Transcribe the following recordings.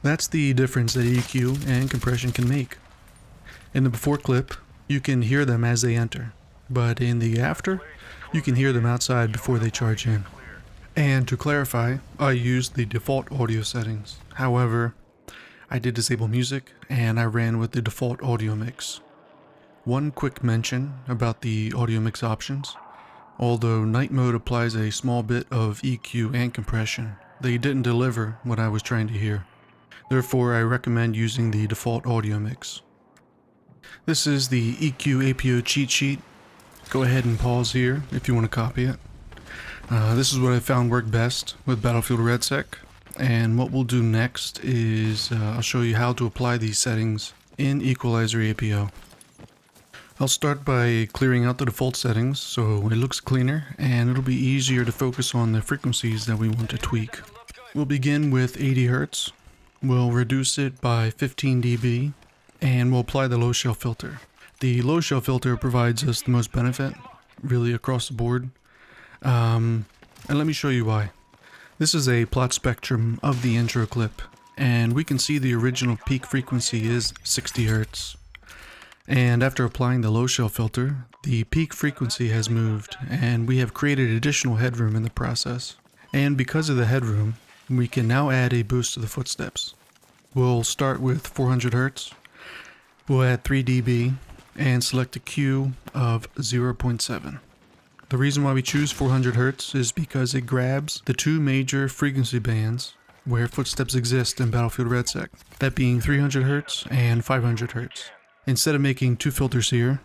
That's the difference that EQ and compression can make. In the before clip, you can hear them as they enter, but in the after, you can hear them outside before they charge in. And to clarify, I used the default audio settings. However, I did disable music and I ran with the default audio mix. One quick mention about the audio mix options. Although night mode applies a small bit of EQ and compression, they didn't deliver what I was trying to hear. Therefore, I recommend using the default audio mix. This is the EQ APO cheat sheet. Go ahead and pause here if you want to copy it. This is what I found worked best with Battlefield REDSEC. And what we'll do next is I'll show you how to apply these settings in Equalizer APO. I'll start by clearing out the default settings so it looks cleaner and it'll be easier to focus on the frequencies that we want to tweak. We'll begin with 80 Hz. We'll reduce it by 15 dB and we'll apply the low shell filter. The low shell filter provides us the most benefit, really across the board. And let me show you why. This is a plot spectrum of the intro clip and we can see the original peak frequency is 60 Hz. And after applying the low shell filter, the peak frequency has moved and we have created additional headroom in the process. And because of the headroom, we can now add a boost to the footsteps. We'll start with 400 Hz. We'll add 3 dB and select a Q of 0.7. The reason why we choose 400 Hz is because it grabs the two major frequency bands where footsteps exist in Battlefield REDSEC, that being 300 Hz and 500 Hz. Instead of making two filters here,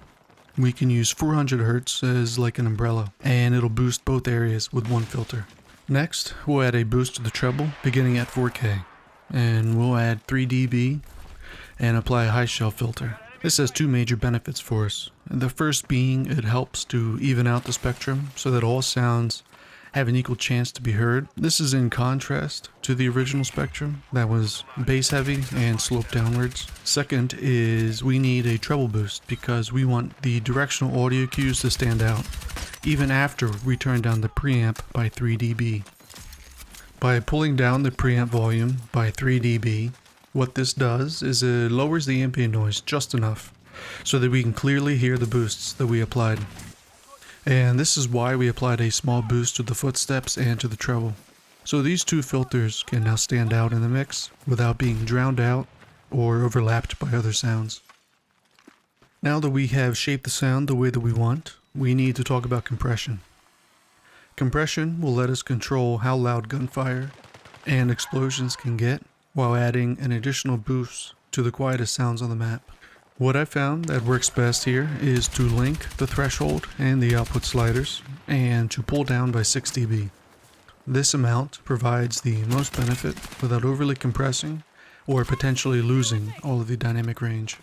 we can use 400 Hz as like an umbrella, and it'll boost both areas with one filter. Next, we'll add a boost to the treble beginning at 4K, and we'll add 3 dB and apply a high shell filter. This has two major benefits for us. The first being it helps to even out the spectrum so that all sounds have an equal chance to be heard. This is in contrast to the original spectrum that was bass heavy and sloped downwards. Second is we need a treble boost because we want the directional audio cues to stand out, even after we turn down the preamp by 3 dB. By pulling down the preamp volume by 3 dB, what this does is it lowers the ambient noise just enough so that we can clearly hear the boosts that we applied. And this is why we applied a small boost to the footsteps and to the treble. So these two filters can now stand out in the mix without being drowned out or overlapped by other sounds. Now that we have shaped the sound the way that we want, we need to talk about compression. Compression will let us control how loud gunfire and explosions can get while adding an additional boost to the quietest sounds on the map. What I found that works best here is to link the threshold and the output sliders and to pull down by 6 dB. This amount provides the most benefit without overly compressing or potentially losing all of the dynamic range.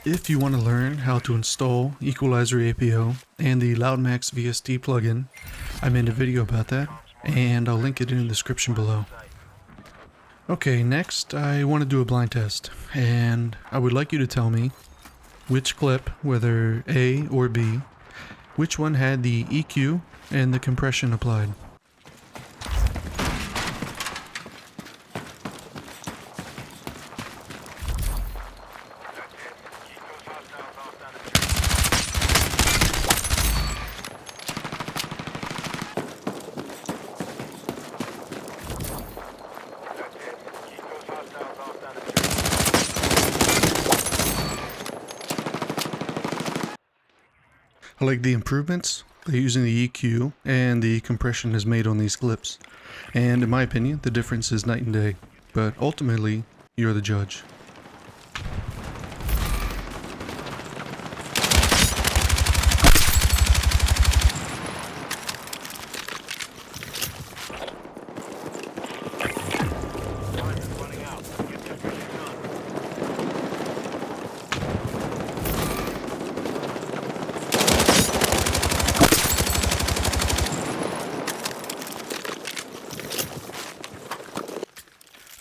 If you want to learn how to install Equalizer APO and the LoudMax VST plugin, I made a video about that and I'll link it in the description below. Okay, next I want to do a blind test, and I would like you to tell me which clip, whether A or B, which one had the EQ and the compression applied. I like the improvements that using the EQ and the compression has made on these clips, and in my opinion the difference is night and day, but ultimately you're the judge.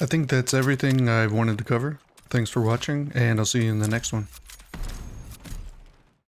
I think that's everything I wanted to cover. Thanks for watching, and I'll see you in the next one.